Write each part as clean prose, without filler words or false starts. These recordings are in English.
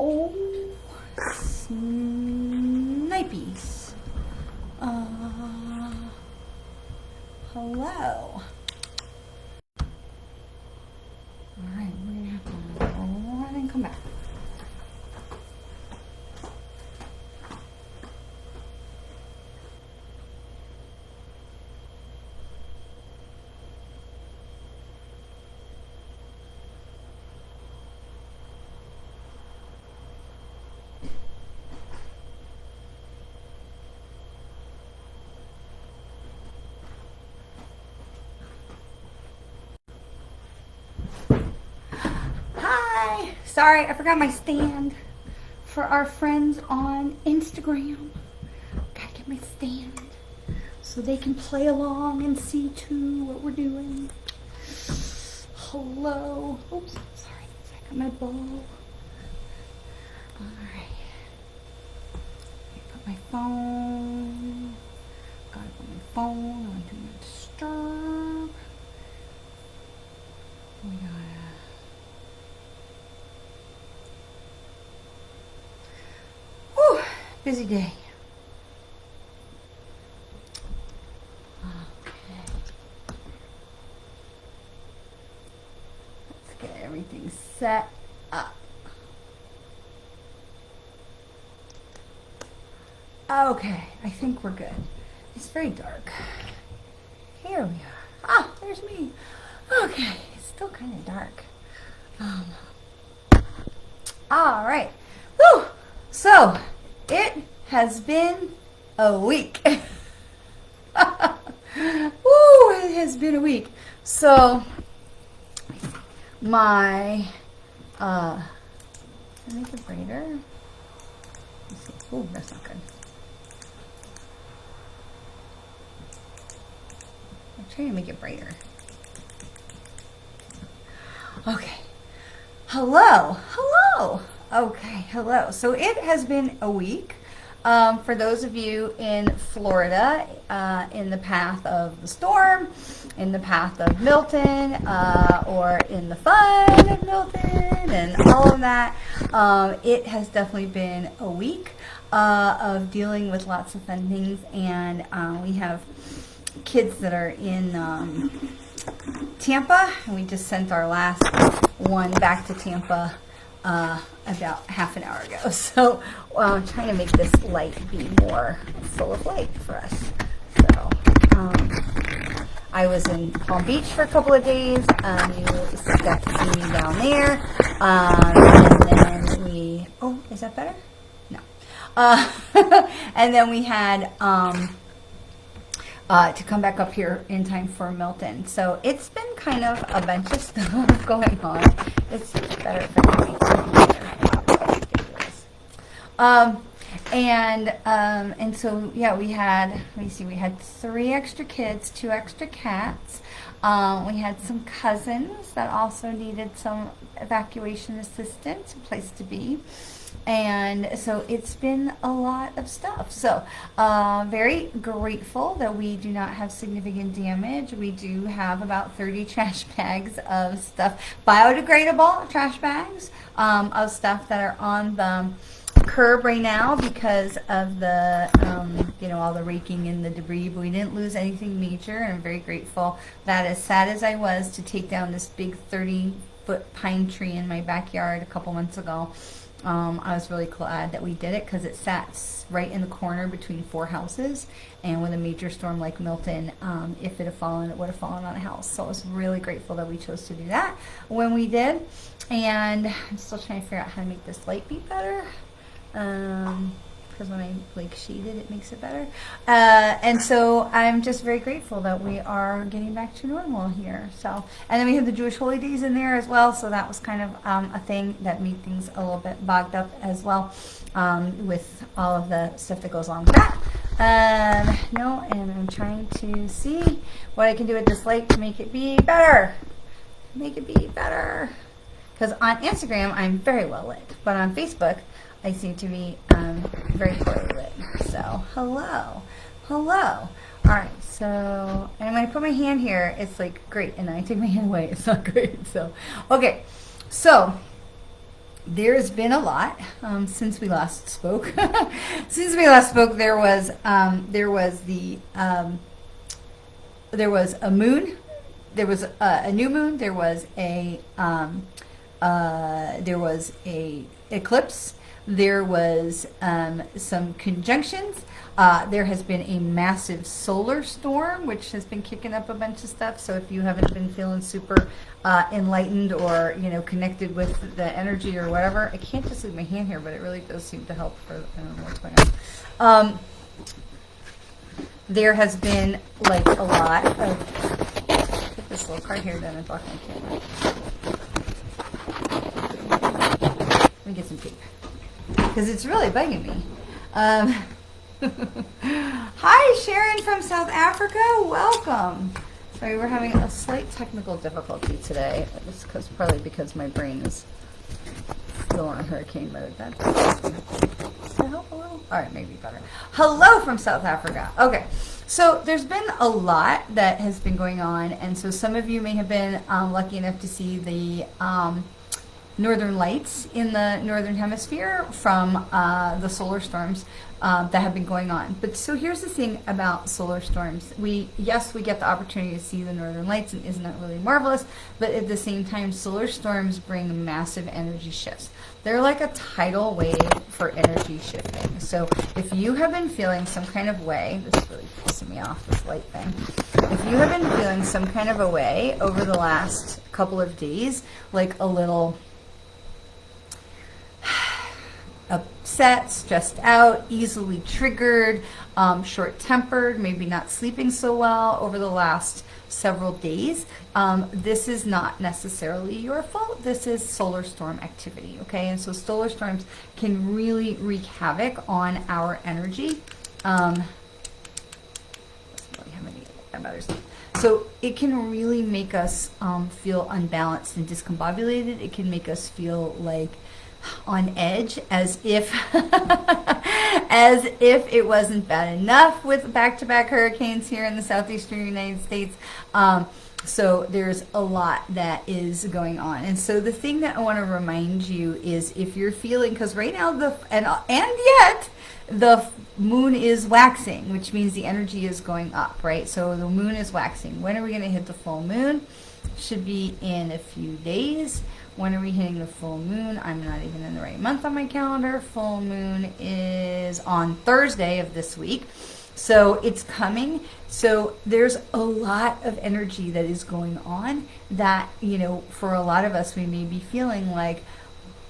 Oh, snipies. Hello. Alright, we're gonna have to run and come back. Sorry, I forgot my stand for our friends on Instagram. Gotta get my stand so they can play along and see too what we're doing. Hello. Oops, sorry. I got my ball. Alright. Put my phone. Gotta put my phone on Do Not Disturb. We gotta. Busy day. Okay. Let's get everything set up. Okay, I think we're good. It's very dark. Here we are. Ah, there's me. Okay, it's still kind of dark. All right. Woo! So, it has been a week. Woo, it has been a week. So, my, can I make it brighter? Let's see. Ooh, that's not good. I'm trying to make it brighter. Okay. Hello. Hello. Okay, hello. So it has been a week. For those of you in Florida, in the path of the storm, in the path of Milton, or in the fun of Milton, and all of that, it has definitely been a week of dealing with lots of fun things. And we have kids that are in Tampa, and we just sent our last one back to Tampa about half an hour ago. So I'm trying to make this light be more full of light for us. So I was in Palm Beach for a couple of days. You got to see me down there. And then we, oh, is that better? No. And then we had to come back up here in time for Milton. So it's been kind of a bunch of stuff going on. It's better if I can make and so yeah, we had, let me see, we had 3 extra kids, 2 extra cats. We had some cousins that also needed some evacuation assistance, a place to be. And so it's been a lot of stuff. So very grateful that we do not have significant damage. We do have about 30 trash bags of stuff, biodegradable trash bags of stuff that are on the curb right now because of the, all the raking and the debris, but we didn't lose anything major, and I'm very grateful that, as sad as I was to take down this big 30-foot pine tree in my backyard a couple months ago, I was really glad that we did it because it sat right in the corner between 4 houses, and with a major storm like Milton, if it had fallen, it would have fallen on a house. So I was really grateful that we chose to do that when we did, and I'm still trying to figure out how to make this light be better. Because when I shade it, it makes it better. And so I'm just very grateful that we are getting back to normal here. So, and then we had the Jewish holy days in there as well. So that was kind of a thing that made things a little bit bogged up as well, with all of the stuff that goes along with that. And I'm trying to see what I can do with this light to make it be better. Make it be better. Because on Instagram, I'm very well lit, but on Facebook, I seem to be very poorly lit. So, hello. All right, so, and when I put my hand here, it's great, and then I take my hand away, it's not great. So, okay, so there's been a lot since we last spoke. Since we last spoke, there was a moon, there was a new moon, there was a eclipse, there was some conjunctions. There has been a massive solar storm, which has been kicking up a bunch of stuff. So if you haven't been feeling super enlightened or connected with the energy or whatever, I can't just leave my hand here, but it really does seem to help. I don't know what's going on. There has been like a lot of. Put this little card here, then I block my camera. Let me get some tape because it's really bugging me. Hi, Sharon from South Africa. Welcome. Sorry, we're having a slight technical difficulty today. It's probably because my brain is still on hurricane mode. Does that help a little? All right, maybe better. Hello from South Africa. Okay, so there's been a lot that has been going on, and so some of you may have been lucky enough to see the northern lights in the northern hemisphere from the solar storms that have been going on. But so here's the thing about solar storms. We get the opportunity to see the northern lights, and isn't that really marvelous? But at the same time, solar storms bring massive energy shifts. They're like a tidal wave for energy shifting. So if you have been feeling some kind of way, this is really pissing me off, this light thing. If you have been feeling some kind of a way over the last couple of days, like a little upset, stressed out, easily triggered, short-tempered, maybe not sleeping so well over the last several days, this is not necessarily your fault. This is solar storm activity, okay? And so solar storms can really wreak havoc on our energy. So it can really make us feel unbalanced and discombobulated. It can make us feel like on edge, as if it wasn't bad enough with back-to-back hurricanes here in the southeastern United States. So there's a lot that is going on. And so the thing that I want to remind you is, if you're feeling, because right now yet the moon is waxing, which means the energy is going up, right? So the moon is waxing. When are we going to hit the full moon? Should be in a few days. When are we hitting the full moon? I'm not even in the right month on my calendar. Full moon is on Thursday of this week. So it's coming. So there's a lot of energy that is going on that, for a lot of us, we may be feeling like,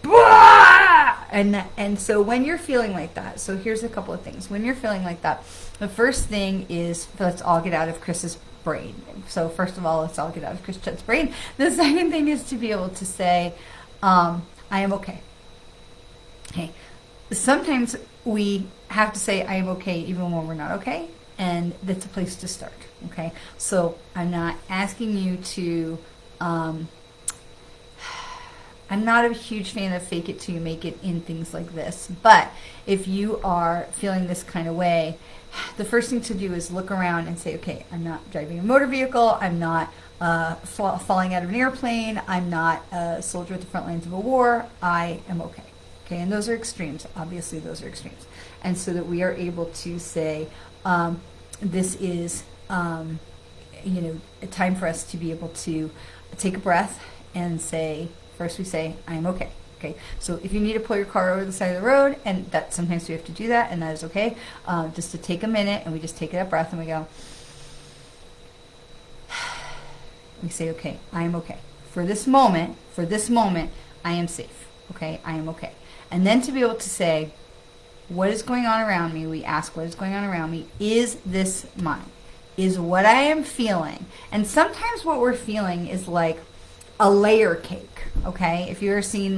bah! And so when you're feeling like that, so here's a couple of things. When you're feeling like that, the first thing is, let's all get out of Chris's brain. So first of all, let's all get out of Chris Chet's brain. The second thing is to be able to say, I am okay. Okay. Sometimes we have to say I am okay even when we're not okay, and that's a place to start. Okay. So I'm not asking you to I'm not a huge fan of fake it till you make it in things like this, but if you are feeling this kind of way, the first thing to do is look around and say, okay, I'm not driving a motor vehicle, I'm not falling out of an airplane, I'm not a soldier at the front lines of a war, I am okay. Okay, and those are extremes. Obviously, those are extremes. And so that we are able to say, this is, a time for us to be able to take a breath and say, first we say, I am okay. Okay, so if you need to pull your car over the side of the road, and that sometimes we have to do that, and that is okay, just to take a minute, and we just take a breath, and we go, we say, okay, I am okay. For this moment, I am safe. Okay, I am okay. And then to be able to say, what is going on around me? We ask, what is going on around me? Is this mine? Is what I am feeling? And sometimes what we're feeling is like a layer cake. Okay, if you're seeing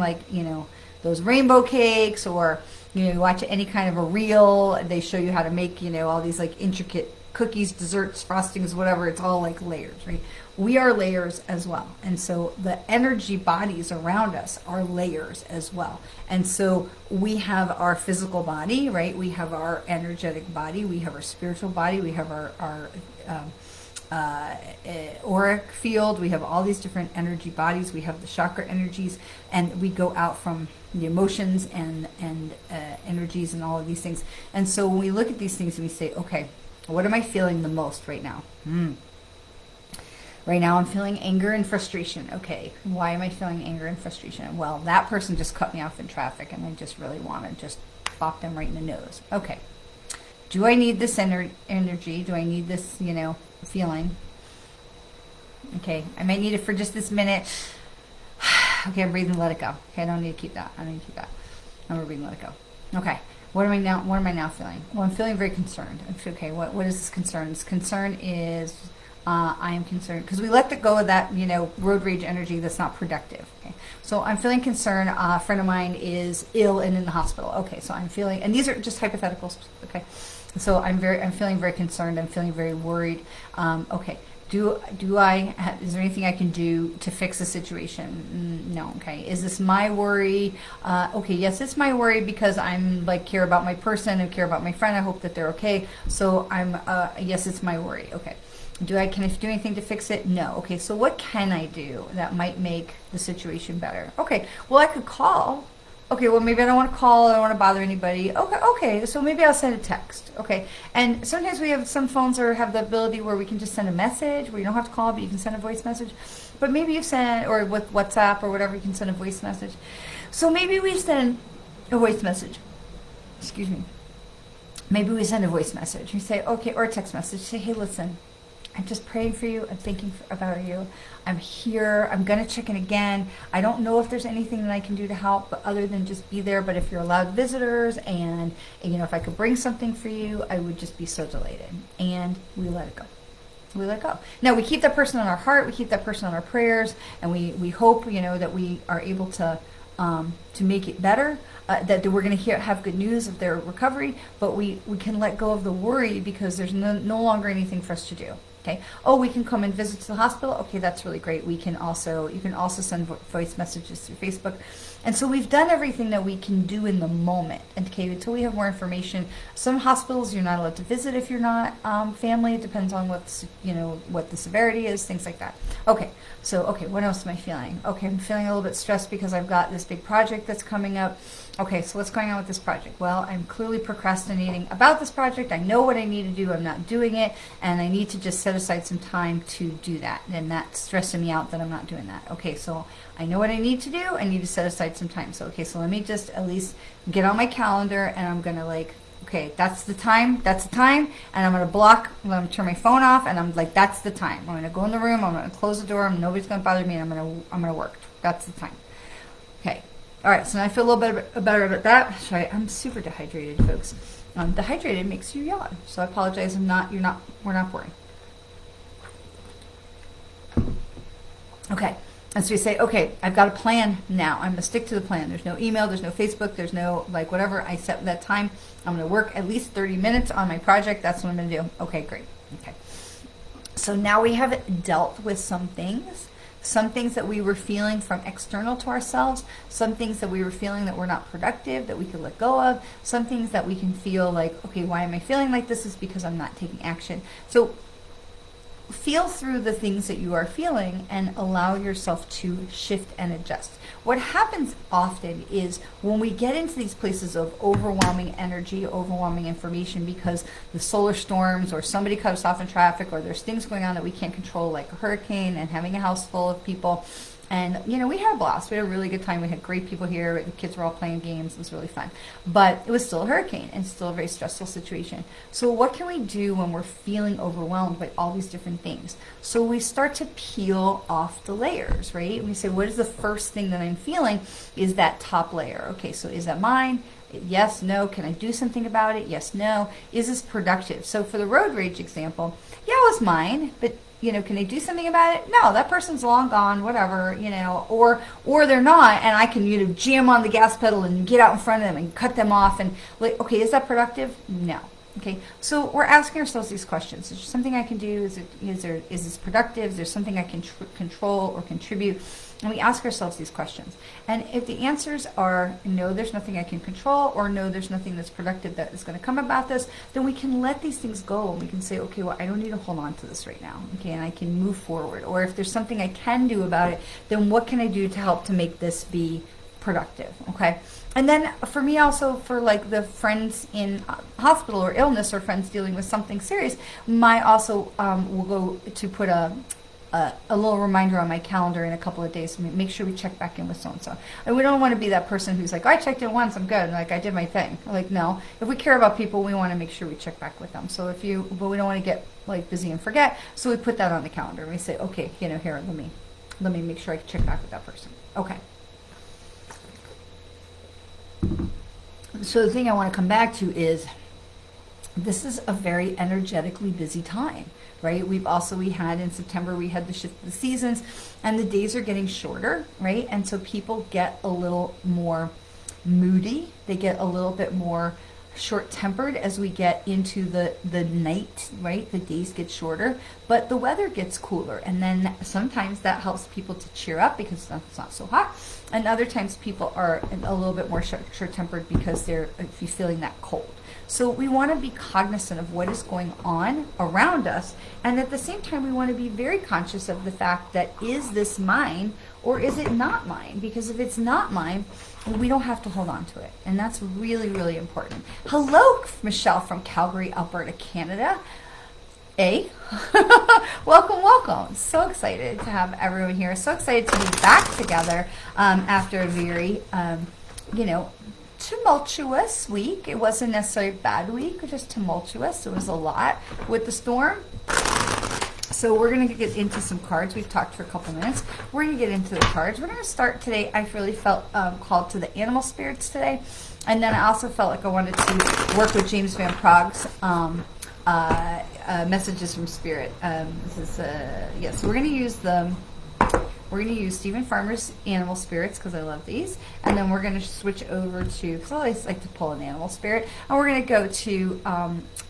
those rainbow cakes, or you watch any kind of a reel, they show you how to make all these like intricate cookies, desserts, frostings, whatever. It's all like layers, right? We are layers as well, and so the energy bodies around us are layers as well. And so we have our physical body, right? We have our energetic body, we have our spiritual body, we have our auric field. We have all these different energy bodies. We have the chakra energies, and we go out from the emotions and energies and all of these things. And so when we look at these things and we say, okay, what am I feeling the most right now? Right now I'm feeling anger and frustration. Okay, why am I feeling anger and frustration? Well, that person just cut me off in traffic and I just really want to just pop them right in the nose. Okay, do I need this energy? Do I need this, feeling? Okay, I might need it for just this minute. Okay, I'm breathing, let it go. Okay, I don't need to keep that. I'm gonna breathe and let it go. Okay, what am I now feeling? Well, I'm feeling very concerned. Okay, what is this concern? This concern is I am concerned because we let go of that, road rage energy that's not productive. Okay, so I'm feeling concerned. A friend of mine is ill and in the hospital. Okay, so I'm feeling, and these are just hypotheticals. Okay, so I'm feeling very concerned. I'm feeling very worried. Okay, is there anything I can do to fix the situation? No. Okay, is this my worry? Okay, yes, it's my worry because I'm care about my person and care about my friend. I hope that they're okay. So yes, it's my worry. Okay. Can I do anything to fix it? No. Okay, so what can I do that might make the situation better? Okay, well, I could call. Okay, well, maybe I don't want to call. I don't want to bother anybody. Okay, so maybe I'll send a text. Okay, and sometimes we have some phones or have the ability where we can just send a message where you don't have to call, but you can send a voice message. But maybe you send, or with WhatsApp or whatever, you can send a voice message. So maybe we send a voice message. Excuse me. Maybe we send a voice message. You say, okay, or a text message. Say, hey, listen. I'm just praying for you. I'm thinking about you. I'm here. I'm going to check in again. I don't know if there's anything that I can do to help, but other than just be there. But if you're allowed visitors and if I could bring something for you, I would just be so delighted. And we let it go. We let go. Now, we keep that person on our heart. We keep that person on our prayers. And we hope, that we are able to make it better, that we're going to have good news of their recovery. But we can let go of the worry because there's no longer anything for us to do. Okay. Oh, we can come and visit to the hospital. Okay, that's really great. You can also send voice messages through Facebook. And so we've done everything that we can do in the moment. And okay, until we have more information, some hospitals you're not allowed to visit if you're not family. It depends on what the severity is, things like that. Okay. So what else am I feeling? Okay, I'm feeling a little bit stressed because I've got this big project that's coming up. Okay, so what's going on with this project? Well, I'm clearly procrastinating about this project. I know what I need to do. I'm not doing it. And I need to just set aside some time to do that. And that's stressing me out that I'm not doing that. Okay, so I know what I need to do. I need to set aside some time. So, so let me just at least get on my calendar and I'm going to okay, that's the time, and I'm going to turn my phone off, and I'm that's the time. I'm going to go in the room, I'm going to close the door, nobody's going to bother me, and I'm going to work. That's the time. Okay. All right, so now I feel a little bit better about that. Sorry, I'm super dehydrated, folks. Dehydrated makes you yawn, so I apologize. We're not boring. Okay. And so we say, okay, I've got a plan now. I'm going to stick to the plan. There's no email, there's no Facebook, there's no whatever. I set that time. I'm going to work at least 30 minutes on my project. That's what I'm going to do. Okay, great. Okay. So now we have dealt with some things that we were feeling from external to ourselves, some things that we were feeling that were not productive, that we could let go of, some things that we can feel okay, why am I feeling like this? Is because I'm not taking action. So feel through the things that you are feeling and allow yourself to shift and adjust. What happens often is when we get into these places of overwhelming energy, overwhelming information because the solar storms or somebody cut us off in traffic or there's things going on that we can't control like a hurricane and having a house full of people. And, we had a blast. We had a really good time. We had great people here. The kids were all playing games. It was really fun. But it was still a hurricane and still a very stressful situation. So what can we do when we're feeling overwhelmed by all these different things? So we start to peel off the layers, right? And we say, what is the first thing that I'm feeling? Is that top layer. Okay, so is that mine? Yes, no. Can I do something about it? Yes, no. Is this productive? So for the road rage example, yeah, it was mine, but can they do something about it? No, that person's long gone, whatever, or they're not, and I can, jam on the gas pedal and get out in front of them and cut them off. And okay, is that productive? No. Okay, so we're asking ourselves these questions. Is there something I can do? Is this productive? Is there something I can control or contribute? And we ask ourselves these questions. And if the answers are no, there's nothing I can control, or no, there's nothing that's productive that is going to come about this, then we can let these things go and we can say, okay, well, I don't need to hold on to this right now. Okay, and I can move forward. Or if there's something I can do about it, then what can I do to help to make this be productive? Okay. And then for me also, for like the friends in hospital or illness, or friends dealing with something serious, my also will go to put a little reminder on my calendar in a couple of days to make sure we check back in with so-and-so. And we don't want to be that person who's like, I checked in once, I'm good, like I did my thing. Like, no, if we care about people, we want to make sure we check back with them. So but we don't want to get like busy and forget. So we put that on the calendar and we say, okay, here, let me make sure I check back with that person. Okay. So the thing I want to come back to is this is a very energetically busy time, right? We had in September, we had the shift of the seasons, and the days are getting shorter, right? And so people get a little more moody. They get a little bit more short-tempered as we get into the night, right? The days get shorter, but the weather gets cooler, and then sometimes that helps people to cheer up because it's not so hot, and other times people are a little bit more short-tempered because they're feeling that cold. So we want to be cognizant of what is going on around us, and at the same time we want to be very conscious of the fact that, is this mine or is it not mine? Because if it's not mine, we don't have to hold on to it, and that's really, really important. Hello, Michelle from Calgary, Alberta, Canada. Welcome. So excited to have everyone here. So excited to be back together after a very, tumultuous week. It wasn't necessarily a bad week, just tumultuous. It was a lot with the storm. So we're going to get into some cards. We've talked for a couple minutes. We're going to get into the cards. We're going to start today. I really felt called to the animal spirits today. And then I also felt like I wanted to work with James Van Prague's messages from spirit. So we're going to use we're going to use Stephen Farmer's animal spirits because I love these. And then we're going to switch over to, because I always like to pull an animal spirit. And we're going to go to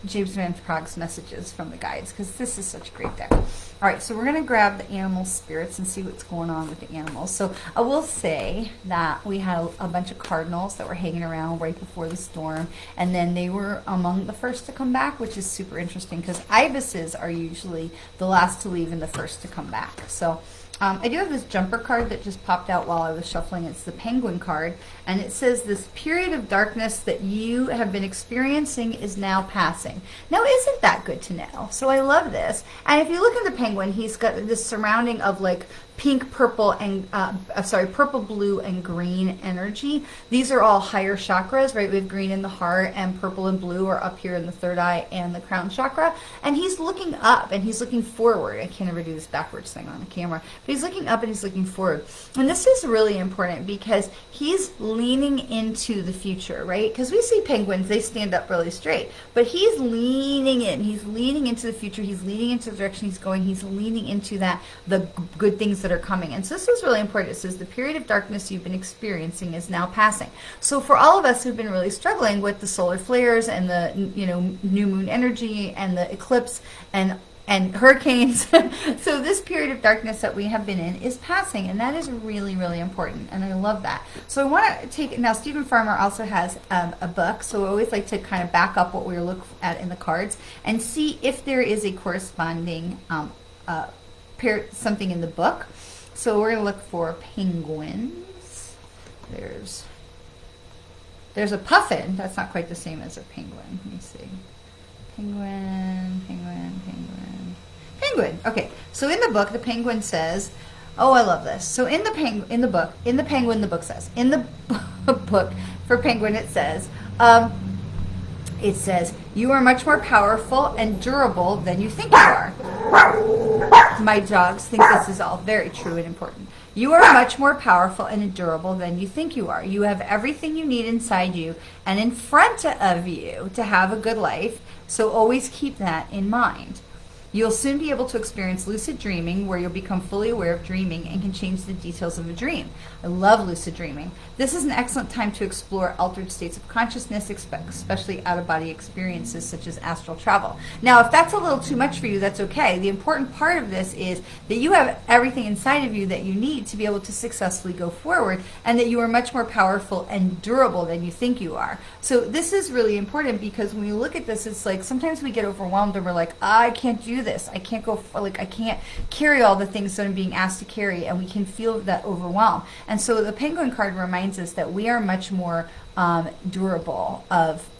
James Van Prague's messages from the guides because this is such a great deck. All right, so we're going to grab the animal spirits and see what's going on with the animals. So I will say that we had a bunch of cardinals that were hanging around right before the storm. And then they were among the first to come back, which is super interesting because ibises are usually the last to leave and the first to come back. So I do have this jumper card that just popped out while I was shuffling. It's the penguin card, and it says this period of darkness that you have been experiencing is now passing. Now, isn't that good to know? So I love this. And if you look at the penguin, he's got this surrounding of like pink, purple, and purple, blue, and green energy. These are all higher chakras, right? We have green in the heart, and purple and blue are up here in the third eye and the crown chakra. And he's looking up and he's looking forward. I can't ever do this backwards thing on the camera, but he's looking up and he's looking forward. And this is really important because he's leaning into the future, right? Because we see penguins, they stand up really straight, but he's leaning in. He's leaning into the future. He's leaning into the direction he's going. He's leaning into the good things that are coming. And so this is really important. It says the period of darkness you've been experiencing is now passing. So for all of us who've been really struggling with the solar flares and the new moon energy and the eclipse and hurricanes, so this period of darkness that we have been in is passing, and that is really, really important, and I love that. So I want to take, now Stephen Farmer also has a book, so I always like to kind of back up what we look at in the cards and see if there is a corresponding something in the book. So we're going to look for penguins. There's a puffin. That's not quite the same as a penguin. Let me see. Penguin. Okay. So in the book, the penguin says, oh, I love this. So in the penguin, the book says, in the book for penguin, it says, you are much more powerful and durable than you think you are. My dogs think this is all very true and important. You are much more powerful and durable than you think you are. You have everything you need inside you and in front of you to have a good life, so always keep that in mind. You'll soon be able to experience lucid dreaming, where you'll become fully aware of dreaming and can change the details of a dream. I love lucid dreaming. This is an excellent time to explore altered states of consciousness, especially out-of-body experiences such as astral travel. Now, if that's a little too much for you, that's okay. The important part of this is that you have everything inside of you that you need to be able to successfully go forward, and that you are much more powerful and durable than you think you are. So this is really important, because when you look at this, it's like sometimes we get overwhelmed and we're like, I can't do this. I can't go, like, I can't carry all the things that I'm being asked to carry, and we can feel that overwhelm. And so the Penguin card reminds us that we are much more durable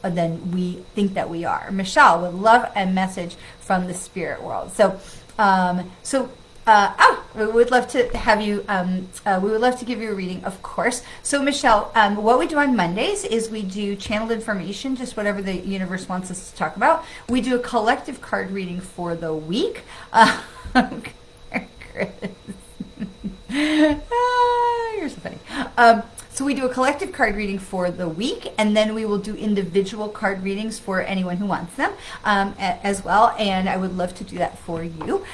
than we think that we are. Michelle would love a message from the spirit world. We would love to have you, we would love to give you a reading, of course. So Michelle, what we do on Mondays is we do channeled information, just whatever the universe wants us to talk about. We do a collective card reading for the week. Chris. You're so funny. So we do a collective card reading for the week, and then we will do individual card readings for anyone who wants them as well, and I would love to do that for you.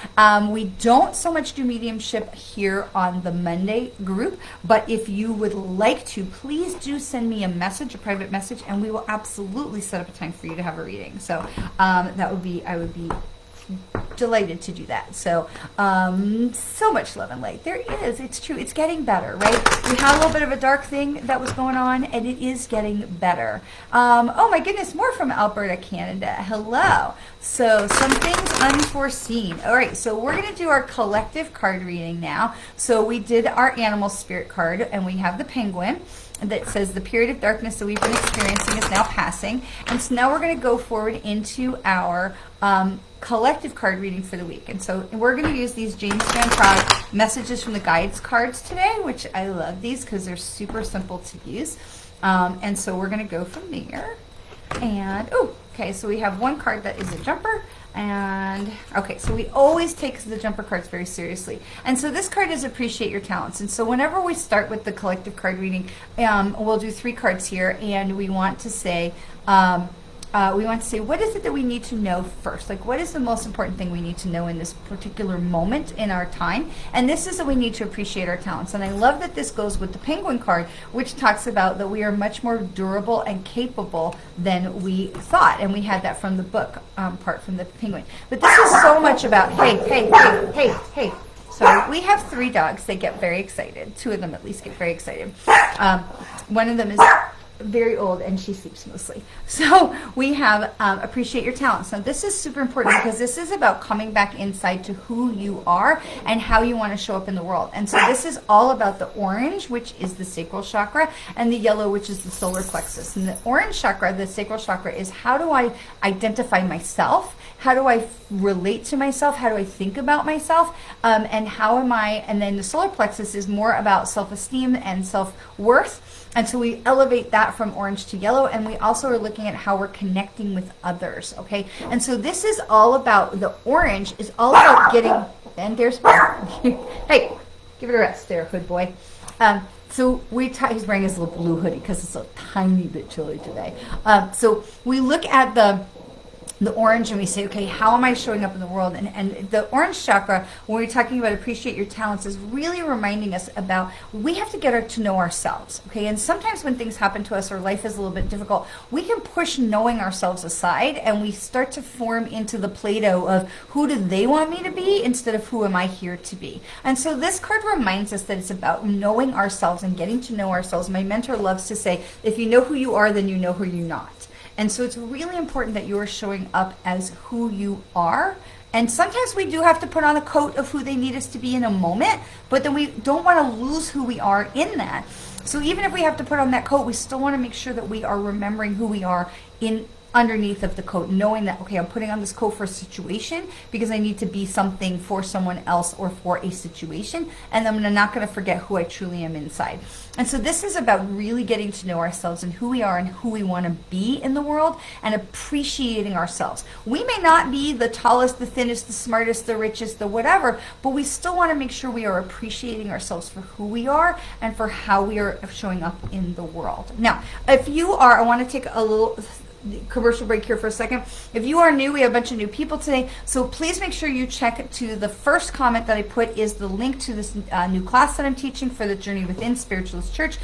We don't so much do mediumship here on the Monday group, but if you would like to, please do send me a message, a private message, and we will absolutely set up a time for you to have a reading. So I would be delighted to do that. So so much love and light. There is, it's true, it's getting better, right? We had a little bit of a dark thing that was going on, and it is getting better. Oh my goodness, more from Alberta, Canada. Hello. So some things unforeseen. All right, so we're going to do our collective card reading now. So we did our animal spirit card, and we have the penguin that says the period of darkness that we've been experiencing is now passing. And so now we're going to go forward into our collective card reading for the week. And so we're going to use these James Van Praagh messages from the guides cards today, which I love these because they're super simple to use. And so we're going to go from there. And, okay, so we have one card that is a jumper. And okay, so we always take the jumper cards very seriously. And so this card is appreciate your talents. And so whenever we start with the collective card reading, we'll do 3 cards here, and we want to say, what is it that we need to know first? Like, what is the most important thing we need to know in this particular moment in our time? And this is that we need to appreciate our talents. And I love that this goes with the penguin card, which talks about that we are much more durable and capable than we thought. And we had that from the book part from the penguin. But this is so much about, hey. So we have 3 dogs. They get very excited. 2 of them at least get very excited. One of them is very old, and she sleeps mostly. So we have appreciate your talents. Now this is super important, because this is about coming back inside to who you are and how you want to show up in the world. And so this is all about the orange, which is the sacral chakra, and the yellow, which is the solar plexus. And the orange chakra, the sacral chakra, is how do I identify myself? How do I relate to myself? How do I think about myself? And how am I? And then the solar plexus is more about self-esteem and self-worth. And so we elevate that from orange to yellow, and we also are looking at how we're connecting with others, okay? And so this is all about, the orange is all about getting, and there's, hey, give it a rest there, hood boy. So he's wearing his little blue hoodie because it's a tiny bit chilly today. So we look at the orange, and we say, okay, how am I showing up in the world? And the orange chakra, when we're talking about appreciate your talents, is really reminding us about we have to get to know ourselves, okay? And sometimes when things happen to us or life is a little bit difficult, we can push knowing ourselves aside, and we start to form into the Play-Doh of who do they want me to be instead of who am I here to be. And so this card reminds us that it's about knowing ourselves and getting to know ourselves. My mentor loves to say, if you know who you are, then you know who you're not. And so it's really important that you are showing up as who you are. And sometimes we do have to put on a coat of who they need us to be in a moment, but then we don't want to lose who we are in that. So even if we have to put on that coat, we still want to make sure that we are remembering who we are in underneath of the coat, knowing that, okay, I'm putting on this coat for a situation because I need to be something for someone else or for a situation, and I'm not going to forget who I truly am inside. And so this is about really getting to know ourselves and who we are and who we want to be in the world, and appreciating ourselves. We may not be the tallest, the thinnest, the smartest, the richest, the whatever, but we still want to make sure we are appreciating ourselves for who we are and for how we are showing up in the world. Now, if you are, I want to take a little commercial break here for a second. If you are new, we have a bunch of new people today, so please make sure you check to the first comment that I put is the link to this new class that I'm teaching for the Journey Within Spiritualist Church.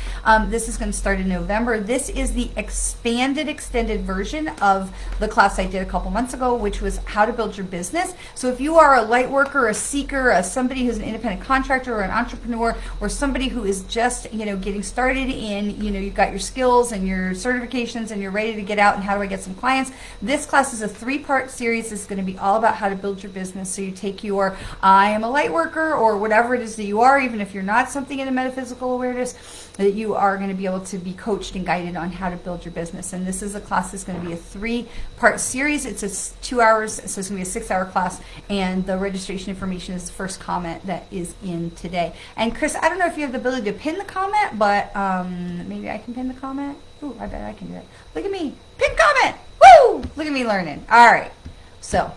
This is going to start in November. This is the extended version of the class I did a couple months ago, which was how to build your business. So if you are a light worker, a seeker, somebody who's an independent contractor or an entrepreneur, or somebody who is just, getting started in, you've got your skills and your certifications and you're ready to get out and how do I get some clients, this class is a 3-part series. It's going to be all about how to build your business. So you take your I am a light worker or whatever it is that you are, even if you're not something in a metaphysical awareness, that you are going to be able to be coached and guided on how to build your business. And this is a class that's going to be a 3-part series. It's 2 hours, so it's going to be a 6-hour class, and the registration information is the first comment that is in today. And Chris, I don't know if you have the ability to pin the comment, but maybe I can pin the comment. Ooh, I bet I can do it. Look at me. Pin comment. Woo! Look at me learning. All right. So,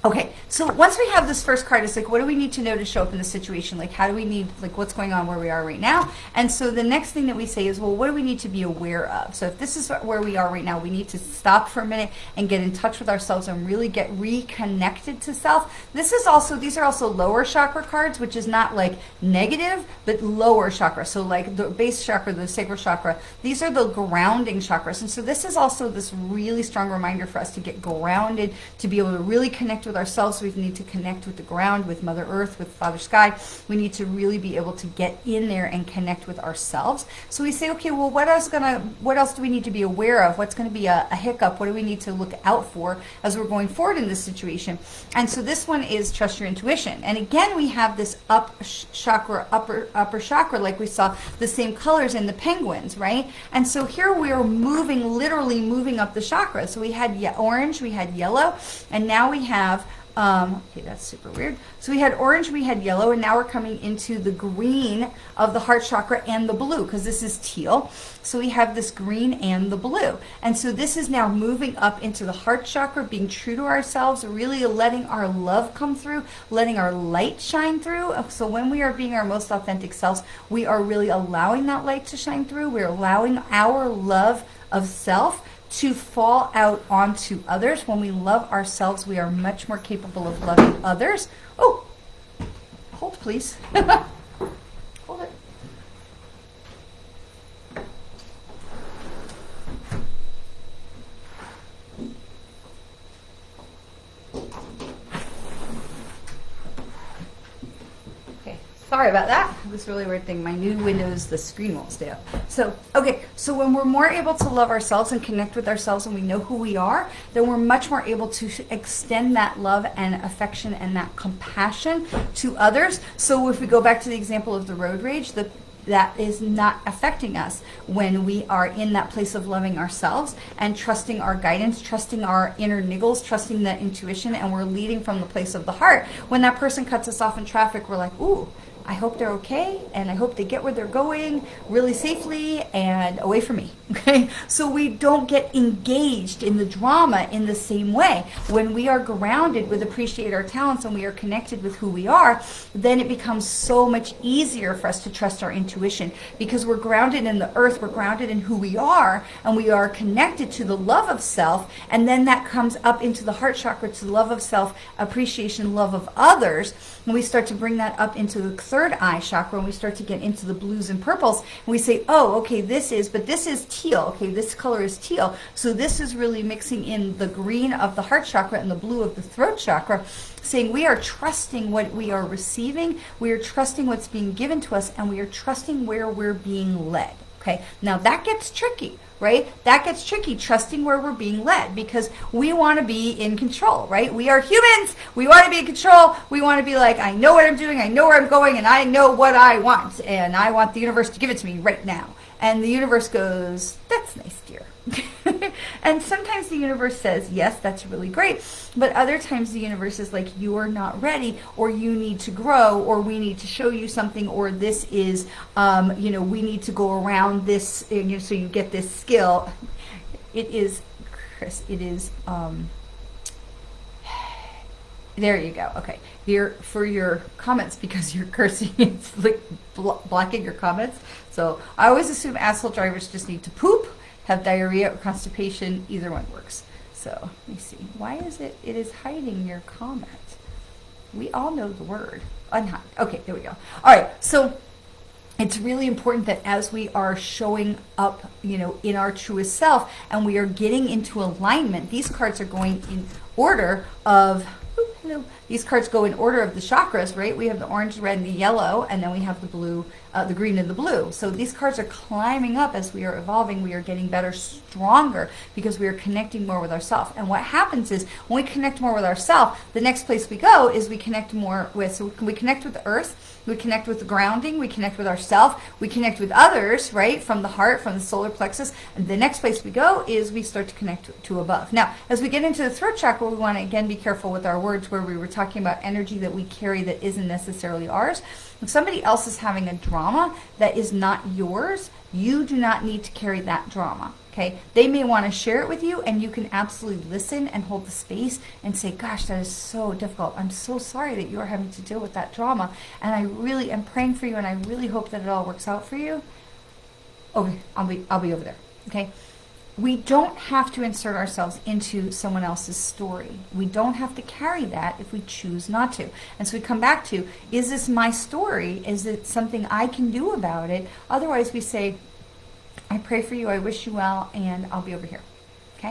okay. So once we have this first card, it's like, what do we need to know to show up in the situation? Like, how do we need, like, what's going on where we are right now? And so the next thing that we say is, well, what do we need to be aware of? So if this is where we are right now, we need to stop for a minute and get in touch with ourselves and really get reconnected to self. These are also lower chakra cards, which is not like negative, but lower chakra. So like the base chakra, the sacral chakra, these are the grounding chakras. And so this is also this really strong reminder for us to get grounded, to be able to really connect with ourselves. We need to connect with the ground, with Mother Earth, with Father Sky. We need to really be able to get in there and connect with ourselves. So we say, okay, well, what else do we need to be aware of? What's going to be a hiccup? What do we need to look out for as we're going forward in this situation? And so this one is trust your intuition. And again, we have this upper chakra, like we saw the same colors in the penguins, right? And so here we are literally moving up the chakra. So we had orange, we had yellow, and now we have okay, that's super weird. So we had orange, we had yellow, and now we're coming into the green of the heart chakra and the blue, because this is teal. So we have this green and the blue. And so this is now moving up into the heart chakra, being true to ourselves, really letting our love come through, letting our light shine through. So when we are being our most authentic selves, we are really allowing that light to shine through. We're allowing our love of self to fall out onto others. When we love ourselves, we are much more capable of loving others. Oh, hold please. Hold it. Okay, sorry about that. This really weird thing. My new Windows, the screen won't stay up. So, okay, so when we're more able to love ourselves and connect with ourselves and we know who we are, then we're much more able to extend that love and affection and that compassion to others. So if we go back to the example of the road rage, that is not affecting us when we are in that place of loving ourselves and trusting our guidance, trusting our inner niggles, trusting that intuition, and we're leading from the place of the heart. When that person cuts us off in traffic, we're like, ooh, I hope they're okay, and I hope they get where they're going really safely and away from me, okay? So we don't get engaged in the drama in the same way. When we are grounded with appreciate our talents and we are connected with who we are, then it becomes so much easier for us to trust our intuition, because we're grounded in the earth, we're grounded in who we are, and we are connected to the love of self, and then that comes up into the heart chakra, to the love of self, appreciation, love of others, and we start to bring that up into the third eye chakra, and we start to get into the blues and purples, and we say, oh, okay, this is teal, okay, this color is teal, so this is really mixing in the green of the heart chakra and the blue of the throat chakra, saying we are trusting what we are receiving, we are trusting what's being given to us, and we are trusting where we're being led. Okay, now that gets tricky, right? That gets tricky, trusting where we're being led, because we want to be in control, right? We are humans. We want to be in control. We want to be like, I know what I'm doing. I know where I'm going, and I know what I want, and I want the universe to give it to me right now. And the universe goes, that's nice, dear. And sometimes the universe says, yes, that's really great. But other times the universe is like, you are not ready, or you need to grow, or we need to show you something, or this is, we need to go around this, so you get this skill. It is, Chris, it is, there you go. Okay. For your comments, because you're cursing, it's like blocking your comments. So I always assume asshole drivers just need to poop, have diarrhea or constipation, either one works. So let me see. Why is it is hiding your comment? We all know the word. Unhide. Okay, there we go. All right, so it's really important that as we are showing up, in our truest self, and we are getting into alignment, these cards are going in order of, these cards go in order of the chakras, right? We have the orange, red, and the yellow, and then we have the blue, the green, and the blue. So these cards are climbing up as we are evolving. We are getting better, stronger, because we are connecting more with ourselves. And what happens is when we connect more with ourselves, the next place we go is we connect more with, so we connect with the earth, we connect with the grounding, we connect with ourselves, we connect with others, right? From the heart, from the solar plexus. And the next place we go is we start to connect to above. Now, as we get into the throat chakra, we want to again be careful with our words, where we were talking about energy that we carry that isn't necessarily ours. If somebody else is having a drama that is not yours, you do not need to carry that drama. Okay, they may want to share it with you, and you can absolutely listen and hold the space and say, gosh, that is so difficult. I'm so sorry that you are having to deal with that drama. And I really am praying for you, and I really hope that it all works out for you. Okay, I'll be over there. Okay. We don't have to insert ourselves into someone else's story. We don't have to carry that if we choose not to. And so we come back to, is this my story? Is it something I can do about it? Otherwise, we say, I pray for you, I wish you well, and I'll be over here. Okay?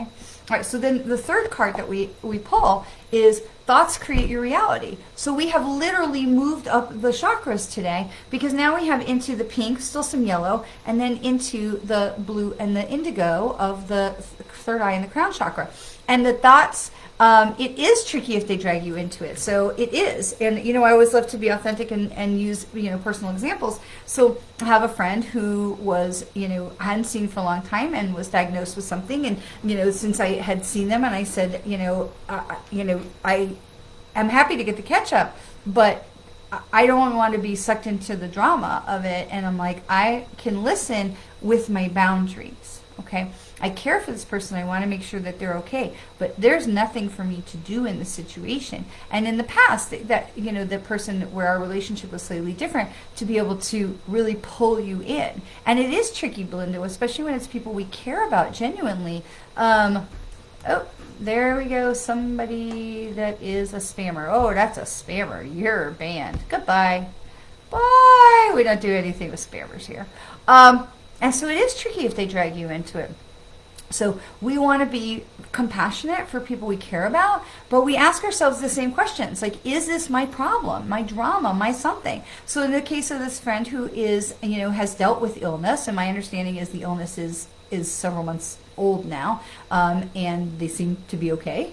All right, so then the third card that we pull is thoughts create your reality. So we have literally moved up the chakras today, because now we have into the pink, still some yellow, and then into the blue and the indigo of the third eye and the crown chakra. And the thoughts, it is tricky if they drag you into it. So it is. And, I always love to be authentic and use, personal examples. So I have a friend who was, I hadn't seen for a long time and was diagnosed with something. And, since I had seen them, and I said, I am happy to get the catch up, but I don't want to be sucked into the drama of it. And I'm like, I can listen with my boundaries. Okay, I care for this person. I want to make sure that they're okay, but there's nothing for me to do in the situation. And in the past, that the person where our relationship was slightly different, to be able to really pull you in. And it is tricky, Belinda, especially when it's people we care about genuinely. Oh, there we go. Somebody that is a spammer. Oh, that's a spammer. You're banned. Goodbye. Bye. We don't do anything with spammers here. And so it is tricky if they drag you into it. So we want to be compassionate for people we care about, but we ask ourselves the same questions. Like, is this my problem, my drama, my something? So in the case of this friend who is, has dealt with illness, and my understanding is the illness is several months old now, and they seem to be okay.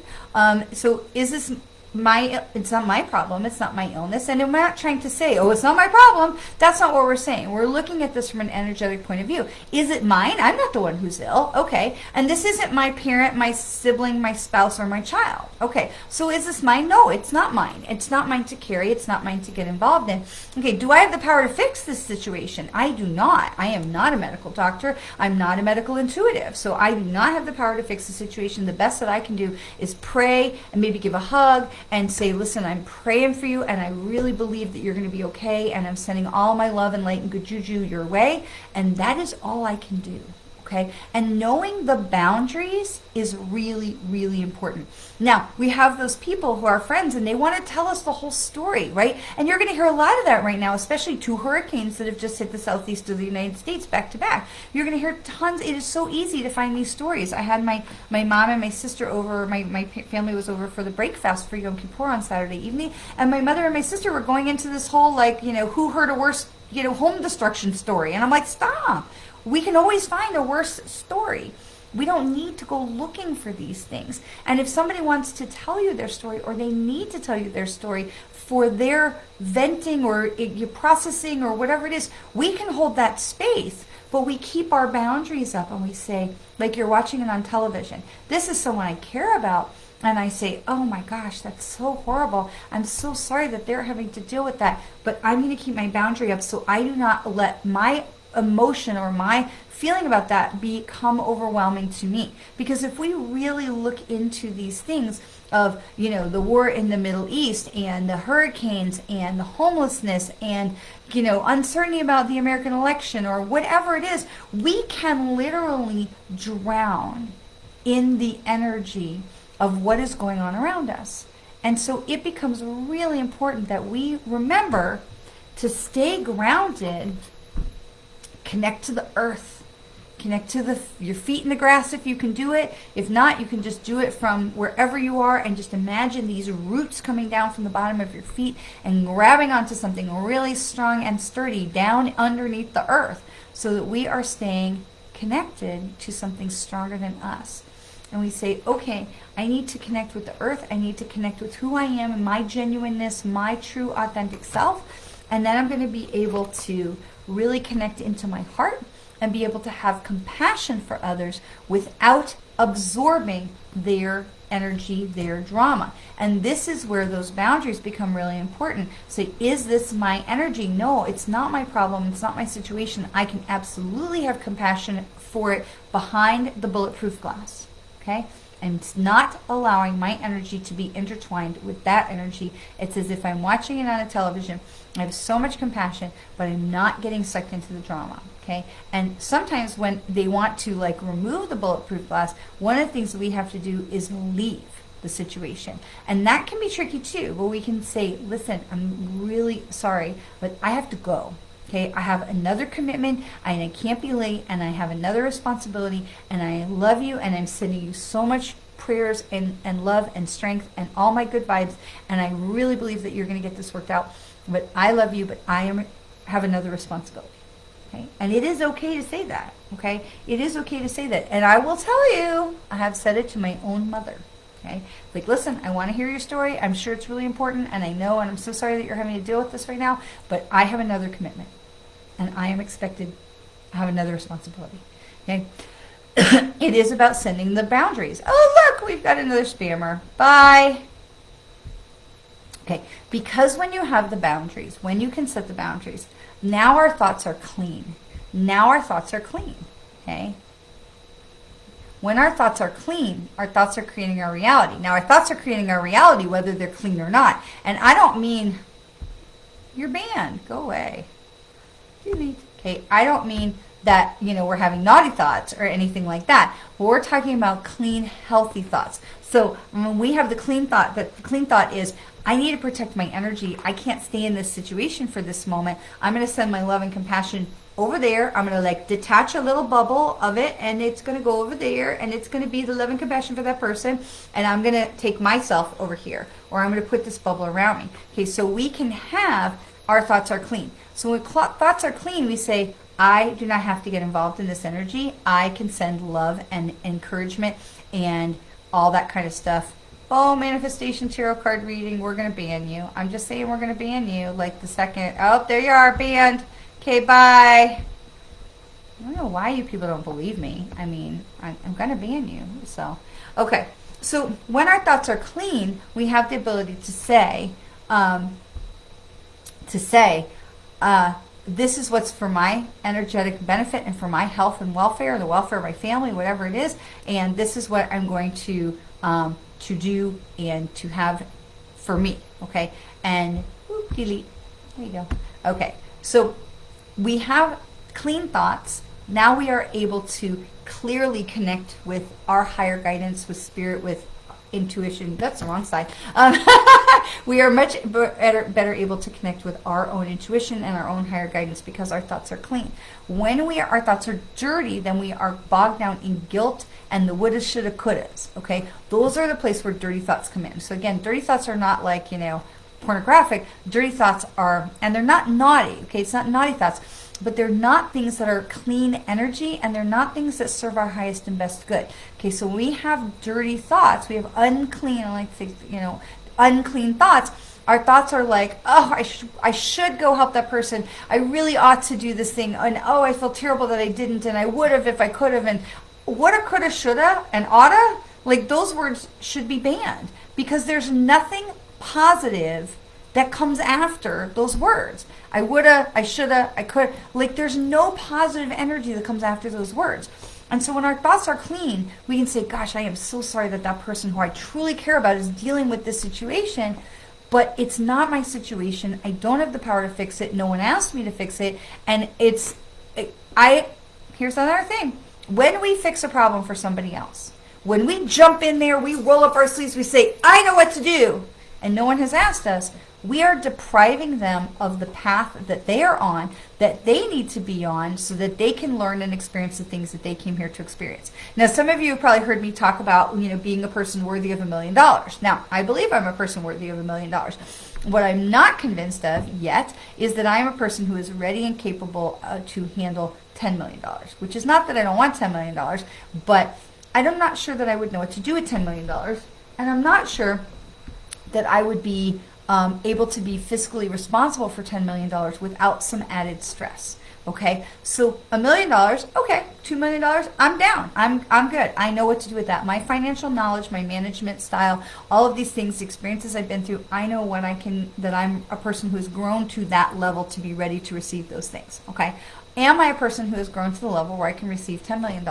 So is this it's not my problem, it's not my illness, and I'm not trying to say, oh, it's not my problem. That's not what we're saying. We're looking at this from an energetic point of view. Is it mine? I'm not the one who's ill. Okay. And this isn't my parent, my sibling, my spouse, or my child. Okay. So is this mine? No, it's not mine. It's not mine to carry. It's not mine to get involved in. Okay. Do I have the power to fix this situation? I do not. I am not a medical doctor. I'm not a medical intuitive. So I do not have the power to fix the situation. The best that I can do is pray and maybe give a hug and say, listen, I'm praying for you, and I really believe that you're going to be okay, and I'm sending all my love and light and good juju your way, and that is all I can do. Okay, and knowing the boundaries is really, really important. Now, we have those people who are friends, and they want to tell us the whole story, right? And you're going to hear a lot of that right now, especially 2 hurricanes that have just hit the southeast of the United States back to back. You're going to hear tons. It is so easy to find these stories. I had my mom and my sister over. My family was over for the break fast for Yom Kippur on Saturday evening, and my mother and my sister were going into this whole, who heard a worse, home destruction story. And I'm like, stop. We can always find a worse story. We don't need to go looking for these things. And if somebody wants to tell you their story, or they need to tell you their story for their venting or processing or whatever it is, we can hold that space. But we keep our boundaries up, and we say, like you're watching it on television, this is someone I care about. And I say, oh my gosh, that's so horrible. I'm so sorry that they're having to deal with that. But I'm going to keep my boundary up so I do not let my emotion or my feeling about that become overwhelming to me? Because if we really look into these things of, the war in the Middle East and the hurricanes and the homelessness and, uncertainty about the American election or whatever it is, we can literally drown in the energy of what is going on around us. And so it becomes really important that we remember to stay grounded, connect to the earth, connect to your feet in the grass if you can do it. If not, you can just do it from wherever you are and just imagine these roots coming down from the bottom of your feet and grabbing onto something really strong and sturdy down underneath the earth, so that we are staying connected to something stronger than us. And we say, okay, I need to connect with the earth. I need to connect with who I am and my genuineness, my true authentic self. And then I'm going to be able to really connect into my heart and be able to have compassion for others without absorbing their energy, their drama. And this is where those boundaries become really important. So is this my energy? No, it's not my problem. It's not my situation. I can absolutely have compassion for it behind the bulletproof glass. Okay? And it's not allowing my energy to be intertwined with that energy. It's as if I'm watching it on a television. I have so much compassion, but I'm not getting sucked into the drama. Okay? And sometimes when they want to remove the bulletproof glass, one of the things that we have to do is leave the situation. And that can be tricky too, but we can say, listen, I'm really sorry, but I have to go. Okay, I have another commitment and I can't be late, and I have another responsibility, and I love you, and I'm sending you so much prayers and love and strength and all my good vibes, and I really believe that you're going to get this worked out, but I love you, but have another responsibility. Okay, and it is okay to say that. Okay, it is okay to say that, and I will tell you, I have said it to my own mother. Okay, listen, I want to hear your story. I'm sure it's really important, and I know, and I'm so sorry that you're having to deal with this right now, but I have another commitment, and I am expected to have another responsibility. Okay, it is about sending the boundaries. Oh, look, we've got another spammer. Bye. Okay, because when you have the boundaries, when you can set the boundaries, now our thoughts are clean. Now our thoughts are clean. Okay. When our thoughts are clean, our thoughts are creating our reality. Now, our thoughts are creating our reality whether they're clean or not. And I don't mean, you're banned, go away. Delete. Okay, I don't mean that, we're having naughty thoughts or anything like that. But we're talking about clean, healthy thoughts. So when we have the clean thought, the clean thought is, I need to protect my energy. I can't stay in this situation for this moment. I'm going to send my love and compassion over there. I'm going to detach a little bubble of it, and it's going to go over there, and it's going to be the love and compassion for that person, and I'm going to take myself over here, or I'm going to put this bubble around me. Okay, so we can have, our thoughts are clean. So when thoughts are clean, we say, I do not have to get involved in this energy. I can send love and encouragement and all that kind of stuff. Oh, manifestation tarot card reading, we're going to ban you. I'm just saying we're going to ban you the second. Oh, there you are, banned. Okay, bye. I don't know why you people don't believe me. I mean, I'm going to ban you. So, okay. So when our thoughts are clean, we have the ability to say, this is what's for my energetic benefit and for my health and welfare, the welfare of my family, whatever it is, and this is what I'm going to do and to have for me. Okay, and delete. There you go. Okay, so we have clean thoughts. Now we are able to clearly connect with our higher guidance, with spirit, with intuition. That's the wrong side. We are much better able to connect with our own intuition and our own higher guidance because our thoughts are clean. When our thoughts are dirty, then we are bogged down in guilt and the woulda, shoulda, couldas. Okay, those are the place where dirty thoughts come in. So again, dirty thoughts are not pornographic. Dirty thoughts are, and they're not naughty. Okay, it's not naughty thoughts, but they're not things that are clean energy, and they're not things that serve our highest and best good. Okay, so we have dirty thoughts. We have unclean, unclean thoughts. Our thoughts are like, oh, I should go help that person. I really ought to do this thing. And oh, I feel terrible that I didn't, and I would have if I could have. And woulda, coulda, shoulda, and oughta, those words should be banned because there's nothing positive that comes after those words. I woulda, I shoulda, I could. Like, there's no positive energy that comes after those words. And so when our thoughts are clean, we can say, gosh, I am so sorry that that person who I truly care about is dealing with this situation, but it's not my situation. I don't have the power to fix it. No one asked me to fix it. And here's another thing. When we fix a problem for somebody else, when we jump in there, we roll up our sleeves, we say, I know what to do, and no one has asked us, we are depriving them of the path that they are on, that they need to be on, so that they can learn and experience the things that they came here to experience. Now, some of you have probably heard me talk about, being a person worthy of $1 million. Now, I believe I'm a person worthy of $1 million. What I'm not convinced of yet is that I'm a person who is ready and capable to handle $10 million, which is not that I don't want $10 million, but I'm not sure that I would know what to do with $10 million, and I'm not sure that I would be able to be fiscally responsible for $10 million without some added stress. Okay, so $1 million, okay, $2 million, I'm down. I'm good. I know what to do with that. My financial knowledge, my management style, all of these things, the experiences I've been through, I know that I'm a person who has grown to that level to be ready to receive those things. Okay, am I a person who has grown to the level where I can receive $10 million?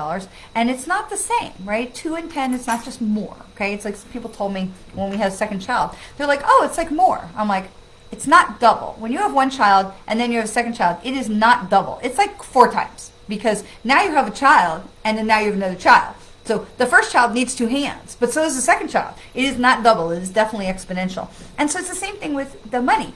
And it's not the same, right? 2 and 10, it's not just more. Okay, it's like people told me when we had a second child, they're like, oh, it's like more. I'm like, it's not double. When you have one child and then you have a second child, it is not double. It's like 4 times, because now you have a child and then now you have another child. So the first child needs 2 hands, but so does the second child. It is not double. It is definitely exponential. And so it's the same thing with the money.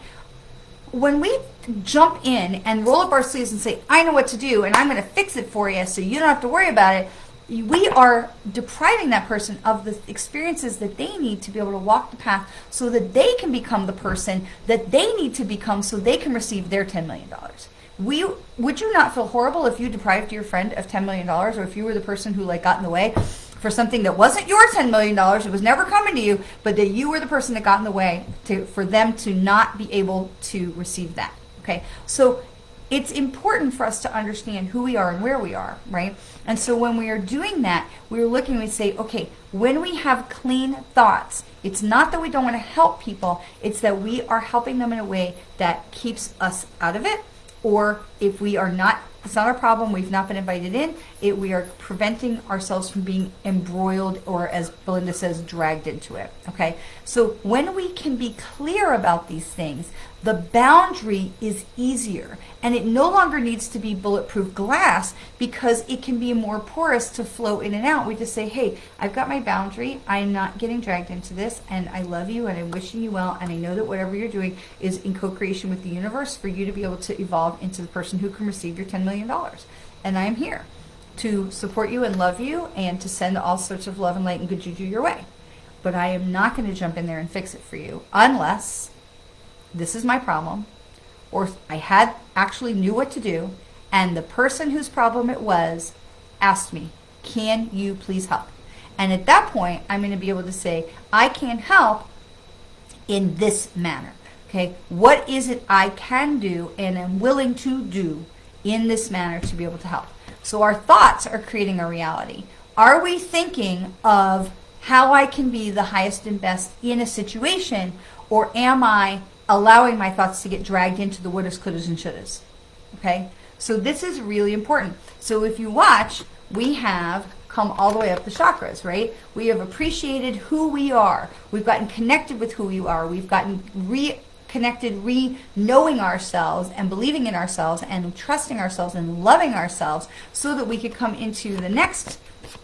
When we jump in and roll up our sleeves and say, I know what to do and I'm going to fix it for you so you don't have to worry about it, we are depriving that person of the experiences that they need to be able to walk the path so that they can become the person that they need to become so they can receive their $10 million. Would you not feel horrible if you deprived your friend of $10 million, or if you were the person who got in the way for something that wasn't your $10 million, it was never coming to you, but that you were the person that got in the way for them to not be able to receive that? Okay, so it's important for us to understand who we are and where we are, right? And so when we are doing that, we're looking, we say, okay, when we have clean thoughts, it's not that we don't want to help people, it's that we are helping them in a way that keeps us out of it, or if we are not, it's not our problem, we've not been invited in, we are preventing ourselves from being embroiled, or as Belinda says, dragged into it, okay? So when we can be clear about these things, the boundary is easier, and it no longer needs to be bulletproof glass, because it can be more porous to flow in and out. We just say, hey, I've got my boundary, I'm not getting dragged into this, and I love you, and I'm wishing you well, and I know that whatever you're doing is in co-creation with the universe for you to be able to evolve into the person who can receive your $10 million. And I am here to support you and love you, and to send all sorts of love and light and good juju your way. But I am not going to jump in there and fix it for you, unless this is my problem, or I actually knew what to do, and the person whose problem it was asked me, can you please help? And at that point, I'm going to be able to say, I can help in this manner. Okay, what is it I can do and am willing to do in this manner to be able to help? So our thoughts are creating a reality. Are we thinking of how I can be the highest and best in a situation, or am I allowing my thoughts to get dragged into the wouldas, couldas, and shouldas? Okay, so this is really important. So if you watch, we have come all the way up the chakras, right? We have appreciated who we are. We've gotten connected with who we are. We've gotten reconnected, knowing ourselves and believing in ourselves and trusting ourselves and loving ourselves, so that we could come into the next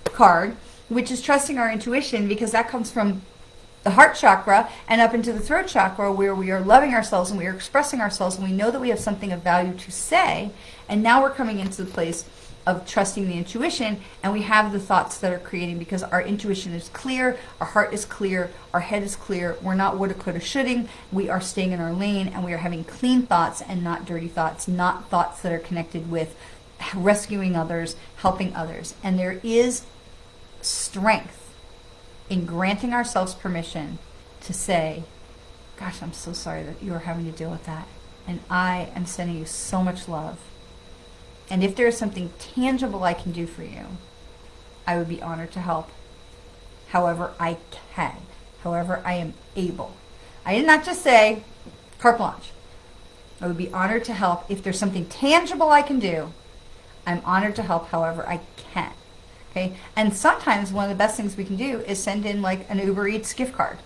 card, which is trusting our intuition, because that comes from the heart chakra and up into the throat chakra, where we are loving ourselves and we are expressing ourselves and we know that we have something of value to say. And now we're coming into the place of trusting the intuition, and we have the thoughts that are creating, because our intuition is clear, our heart is clear, our head is clear, we're not woulda, coulda, shoulding, we are staying in our lane, and we are having clean thoughts and not dirty thoughts, not thoughts that are connected with rescuing others, helping others. And there is strength in granting ourselves permission to say, gosh, I'm so sorry that you are having to deal with that, and I am sending you so much love. And if there is something tangible I can do for you, I would be honored to help. However I can, however I am able. I did not just say, Carte blanche. I would be honored to help. If there's something tangible I can do, I'm honored to help however I can. Okay? And sometimes one of the best things we can do is send in like an Uber Eats gift card.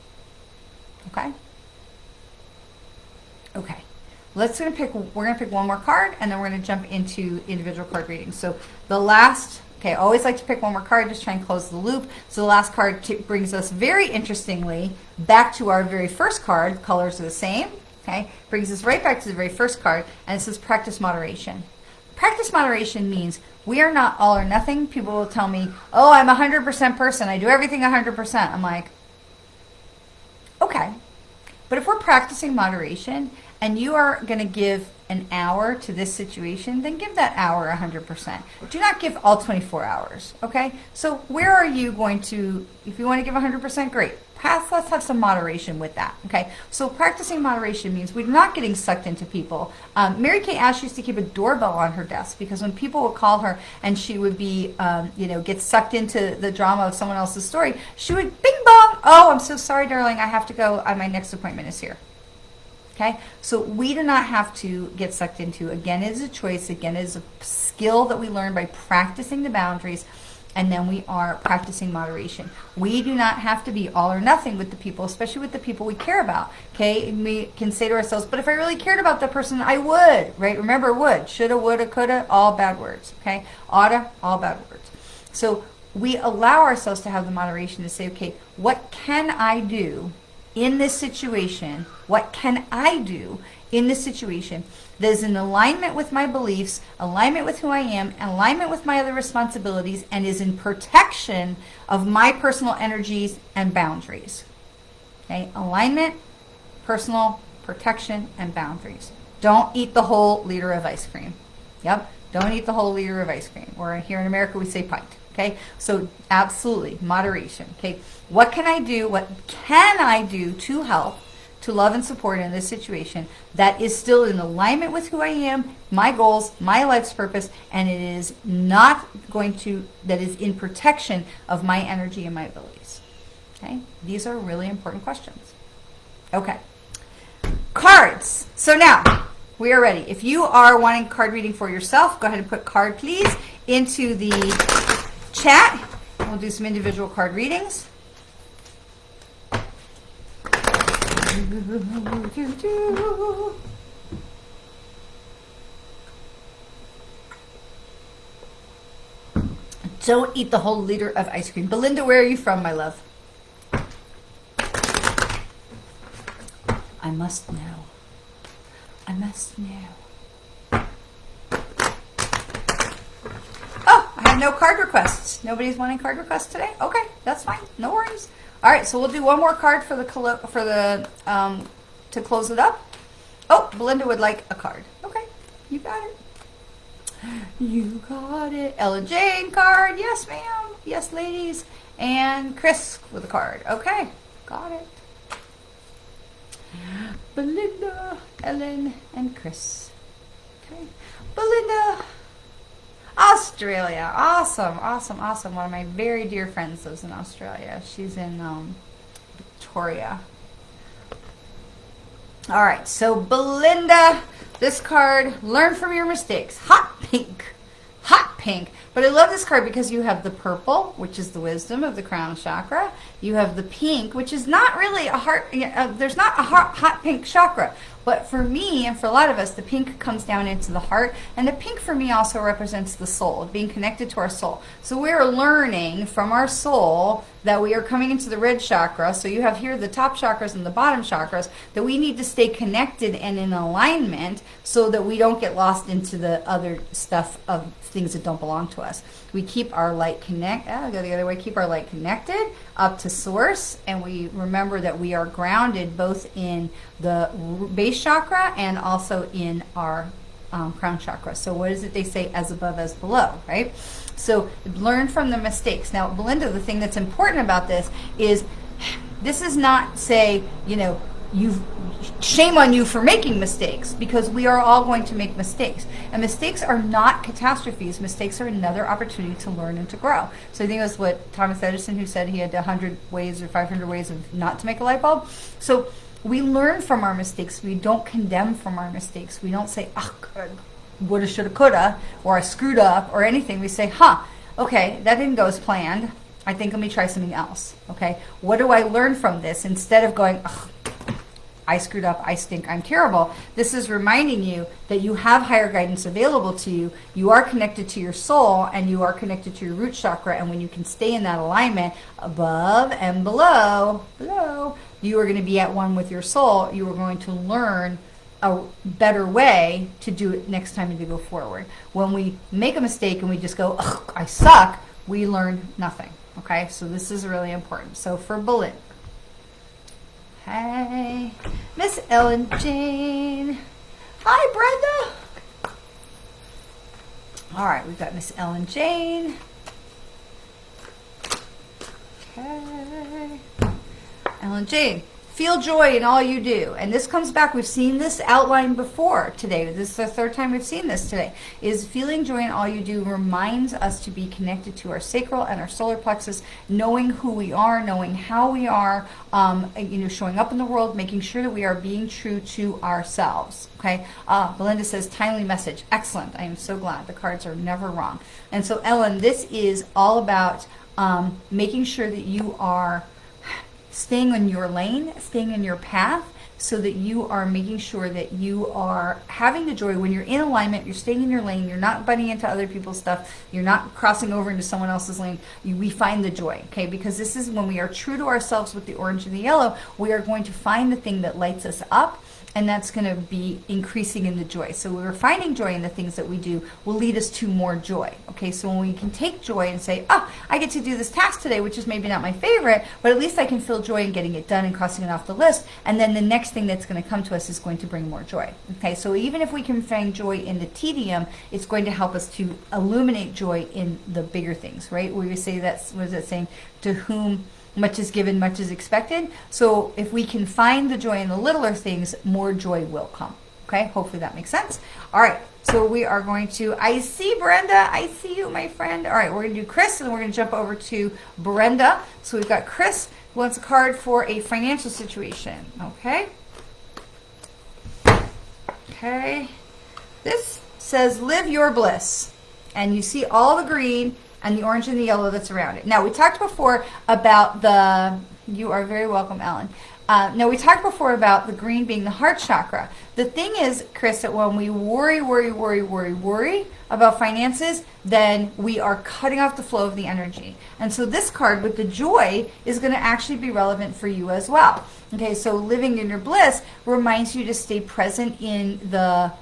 Okay? Okay. We're gonna pick one more card, and then we're gonna jump into individual card readings. So the last, okay, I always like to pick one more card, just try and close the loop. So the last card brings us very interestingly back to our very first card. Colors are the same. Okay, brings us right back to the very first card, and it says practice moderation. Practice moderation means we are not all or nothing. People will tell me, oh, I'm a 100% person. I do everything 100%. I'm like, okay. But if we're practicing moderation and you are going to give an hour to this situation, then give that hour 100%. Do not give all 24 hours, okay? So where are you going to, if you want to give 100%, great. Let's have some moderation with that, okay? So practicing moderation means we're not getting sucked into people. Mary Kay Ash used to keep a doorbell on her desk because when people would call her and she would be, get sucked into the drama of someone else's story, she would bing bong, oh, I'm so sorry, darling, I have to go. My next appointment is here. Okay, so we do not have to get sucked into. Again, it is a choice. Again, it is a skill that we learn by practicing the boundaries, and then we are practicing moderation. We do not have to be all or nothing with the people, especially with the people we care about. Okay, and we can say to ourselves, but if I really cared about the person, I would, right? Remember, would, shoulda, woulda, coulda, all bad words. Okay, oughta, all bad words. So we allow ourselves to have the moderation to say, okay, what can I do in this situation? What can I do in this situation that is in alignment with my beliefs, alignment with who I am, alignment with my other responsibilities, and is in protection of my personal energies and boundaries? Okay, alignment, personal protection, and boundaries. Don't eat the whole liter of ice cream. Yep, don't eat the whole liter of ice cream. Or here in America, we say pint. Okay, so absolutely moderation. Okay, what can I do? What can I do to help, to love and support in this situation that is still in alignment with who I am, my goals, my life's purpose, and it is not going to, that is in protection of my energy and my abilities? Okay, these are really important questions. Okay, cards. So now we are ready. If you are wanting card reading for yourself, go ahead and put card, please, into the chat. We'll do some individual card readings. Don't eat the whole liter of ice cream. Belinda, where are you from, my love? I must know. I must know. Oh, I have no card requests. Nobody's wanting card requests today? Okay, that's fine. No worries. All right, so we'll do one more card for the to close it up. Oh, Belinda would like a card. Okay, you got it. You got it. Ella Jane card. Yes, ma'am. Yes, ladies. And Chris with a card. Okay, got it. Belinda, Ellen, and Chris. Okay, Belinda. Australia. Awesome, awesome, awesome. One of my very dear friends lives in Australia. She's in Victoria. All right, so Belinda, this card, learn from your mistakes. Hot pink. Hot pink. But I love this card because you have the purple, which is the wisdom of the crown chakra. You have the pink, which is not really a heart, there's not a hot pink chakra. But for me, and for a lot of us, the pink comes down into the heart. And the pink for me also represents the soul, being connected to our soul. So we're learning from our soul that we are coming into the red chakra. So you have here the top chakras and the bottom chakras, that we need to stay connected and in alignment so that we don't get lost into the other stuff of things that don't belong to us. We keep our light go the other way, keep our light connected up to source, and we remember that we are grounded both in the base chakra and also in our crown chakra. So what is it they say, as above as below, right? So learn from the mistakes. Now, Belinda, the thing that's important about this is not say, shame on you for making mistakes, because we are all going to make mistakes. And mistakes are not catastrophes. Mistakes are another opportunity to learn and to grow. So I think it was what Thomas Edison, who said he had 100 ways or 500 ways of not to make a light bulb. So We learn from our mistakes. We don't condemn from our mistakes. We don't say, oh, woulda, shoulda, coulda, or I screwed up, or anything. We say, okay, that didn't go as planned. I think let me try something else. Okay, what do I learn from this? Instead of going, I screwed up, I stink, I'm terrible. This is reminding you that you have higher guidance available to you. You are connected to your soul, and you are connected to your root chakra. And when you can stay in that alignment above and below, you are going to be at one with your soul. You are going to learn a better way to do it next time and to go forward. When we make a mistake and we just go, I suck, we learn nothing. Okay, so this is really important. So for Belinda, hey, Miss Ellen Jane. Hi, Brenda. All right, we've got Miss Ellen Jane. Okay. Ellen Jane, feel joy in all you do. And this comes back, we've seen this outlined before today. This is the third time we've seen this today. Is feeling joy in all you do reminds us to be connected to our sacral and our solar plexus, knowing who we are, knowing how we are, showing up in the world, making sure that we are being true to ourselves. Okay. Belinda says, timely message. Excellent. I am so glad. The cards are never wrong. And so, Ellen, this is all about making sure that you are staying in your lane, staying in your path, so that you are making sure that you are having the joy. When you're in alignment, you're staying in your lane, you're not butting into other people's stuff, you're not crossing over into someone else's lane. We find the joy, okay? Because this is when we are true to ourselves with the orange and the yellow, we are going to find the thing that lights us up, and that's going to be increasing in the joy. So we're finding joy in the things that we do will lead us to more joy. Okay, so when we can take joy and say, I get to do this task today, which is maybe not my favorite, but at least I can feel joy in getting it done and crossing it off the list. And then the next thing that's going to come to us is going to bring more joy. Okay, so even if we can find joy in the tedium, it's going to help us to illuminate joy in the bigger things, right? Where we say that's, what is it saying? To whom much is given, much is expected. So if we can find the joy in the littler things, more joy will come. Okay, hopefully that makes sense. All right, so we are going to, I see Brenda, I see you, my friend. All right, we're going to do Chris, and then we're going to jump over to Brenda. So we've got Chris, who wants a card for a financial situation. Okay. Okay. This says, live your bliss. And you see all the green and the orange and the yellow that's around it. Now, we talked before about you are very welcome, Ellen. Now, we talked before about the green being the heart chakra. The thing is, Chris, that when we worry about finances, then we are cutting off the flow of the energy. And so this card with the joy is going to actually be relevant for you as well. Okay, so living in your bliss reminds you to stay present in the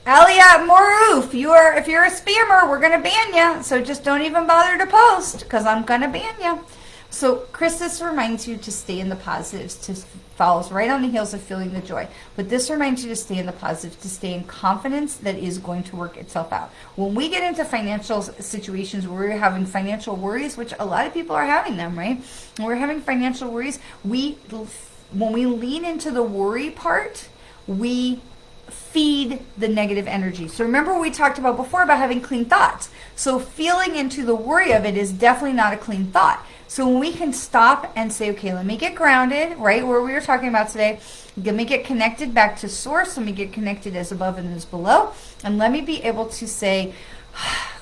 Alia Maroof, if you're a spammer, we're going to ban you. So just don't even bother to post, because I'm going to ban you. So Chris, this reminds you to stay in the positives, follows right on the heels of feeling the joy. But this reminds you to stay in the positive, to stay in confidence that is going to work itself out. When we get into financial situations where we're having financial worries, which a lot of people are having them, right? When we're having financial worries, when we lean into the worry part, we feed the negative energy. So remember what we talked about before about having clean thoughts. So feeling into the worry of it is definitely not a clean thought. So when we can stop and say, okay, let me get grounded, right, where we were talking about today, let me get connected back to source, let me get connected as above and as below, and let me be able to say,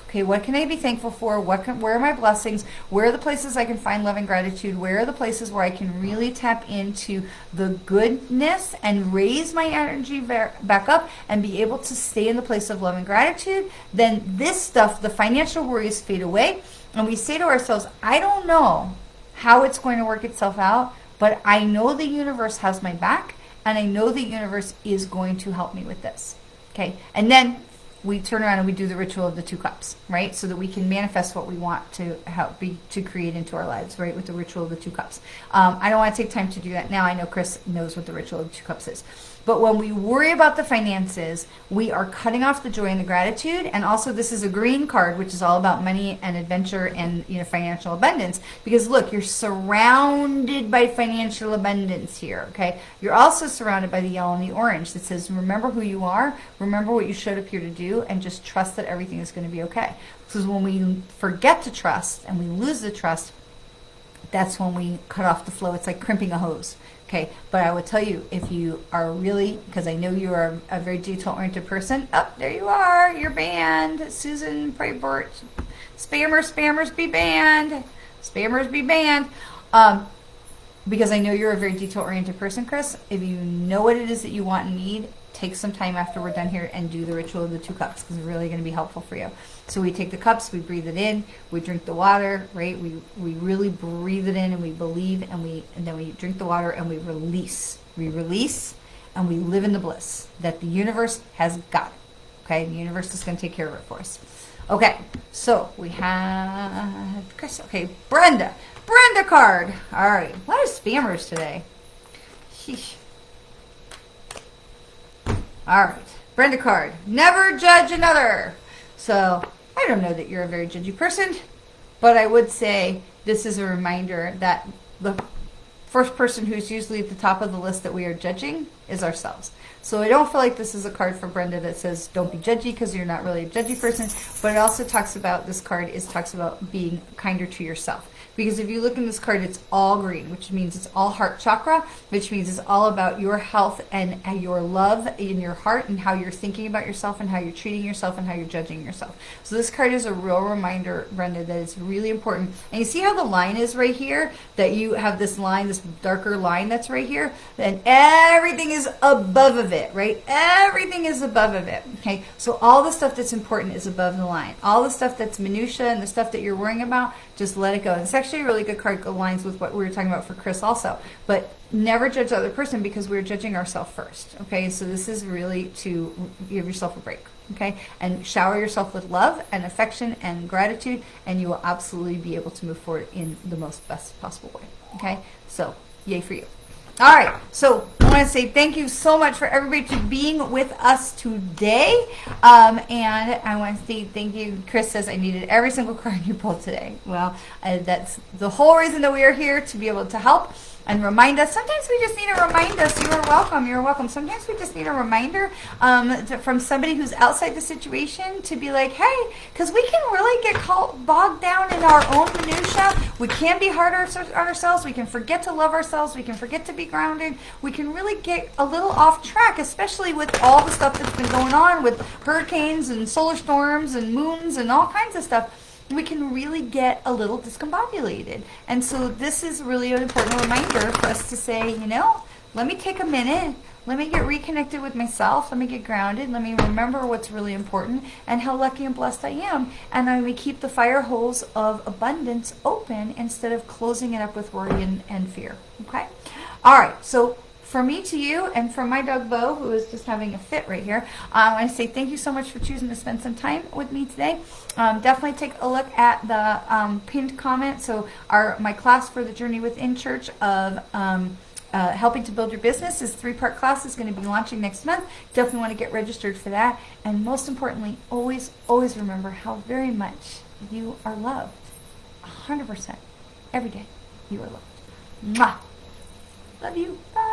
okay, what can I be thankful for? Where are my blessings? Where are the places I can find love and gratitude? Where are the places where I can really tap into the goodness and raise my energy back up and be able to stay in the place of love and gratitude? Then this stuff, the financial worries, fade away. And we say to ourselves, I don't know how it's going to work itself out, but I know the universe has my back, and I know the universe is going to help me with this. Okay, and then we turn around and we do the ritual of the 2 cups, right? So that we can manifest what we want to to create into our lives, right? With the ritual of the 2 cups. I don't want to take time to do that now. I know Chris knows what the ritual of the 2 cups is. But when we worry about the finances, we are cutting off the joy and the gratitude. And also, this is a green card, which is all about money and adventure and financial abundance. Because look, you're surrounded by financial abundance here. Okay, you're also surrounded by the yellow and the orange that says, remember who you are, remember what you showed up here to do, and just trust that everything is going to be okay. Because when we forget to trust and we lose the trust, that's when we cut off the flow. It's like crimping a hose. Okay, but I would tell you, if you are really, because I know you are a very detail-oriented person. Oh, there you are. You're banned. Susan Praybort. Spammers be banned. Spammers be banned. Because I know you're a very detail-oriented person, Chris. If you know what it is that you want and need, take some time after we're done here and do the ritual of the 2 cups, because it's really going to be helpful for you. So we take the cups, we breathe it in, we drink the water, right? We really breathe it in and we believe, and then we drink the water and we release. We release and we live in the bliss that the universe has got it. Okay, the universe is going to take care of it for us. Okay, so we have Chris. Okay, Brenda card. All right, a lot of spammers today. Sheesh. All right, Brenda card. Never judge another. So I don't know that you're a very judgy person, but I would say this is a reminder that the first person who's usually at the top of the list that we are judging is ourselves. So I don't feel like this is a card for Brenda that says don't be judgy, because you're not really a judgy person, but it also talks about, this card talks about being kinder to yourself. Because if you look in this card, it's all green, which means it's all heart chakra, which means it's all about your health and your love in your heart and how you're thinking about yourself and how you're treating yourself and how you're judging yourself. So this card is a real reminder, Brenda, that it's really important. And you see how the line is right here? That you have this line, this darker line that's right here? And everything is above of it, right? Everything is above of it, okay? So all the stuff that's important is above the line. All the stuff that's minutia and the stuff that you're worrying about, just let it go. And it's actually a really good card, aligns with what we were talking about for Chris also. But never judge the other person, because we're judging ourselves first. Okay, so this is really to give yourself a break. Okay, and shower yourself with love and affection and gratitude, and you will absolutely be able to move forward in the most best possible way. Okay, so yay for you. All right, so I want to say thank you so much for everybody to being with us today. And I want to say thank you. Chris says I needed every single card you pulled today. Well, that's the whole reason that we are here, to be able to help and remind us. Sometimes we just need to remind us, you are welcome, you're welcome. Sometimes we just need a reminder from somebody who's outside the situation to be like, hey, because we can really get bogged down in our own minutia. We can be hard on ourselves. We can forget to love ourselves. We can forget to be grounded. We can really get a little off track, especially with all the stuff that's been going on with hurricanes and solar storms and moons and all kinds of stuff. We can really get a little discombobulated. And so this is really an important reminder for us to say, you know, let me take a minute. Let me get reconnected with myself. Let me get grounded. Let me remember what's really important and how lucky and blessed I am. And I may keep the fire holes of abundance open instead of closing it up with worry and fear. Okay? All right. So from me to you, and from my dog Bo, who is just having a fit right here, I want to say thank you so much for choosing to spend some time with me today. Definitely take a look at the pinned comment. So my class for the Journey Within Church of helping to build your business is 3-part class, is going to be launching next month. Definitely want to get registered for that. And most importantly, always, always remember how very much you are loved. 100%. Every day you are loved. Mwah. Love you. Bye.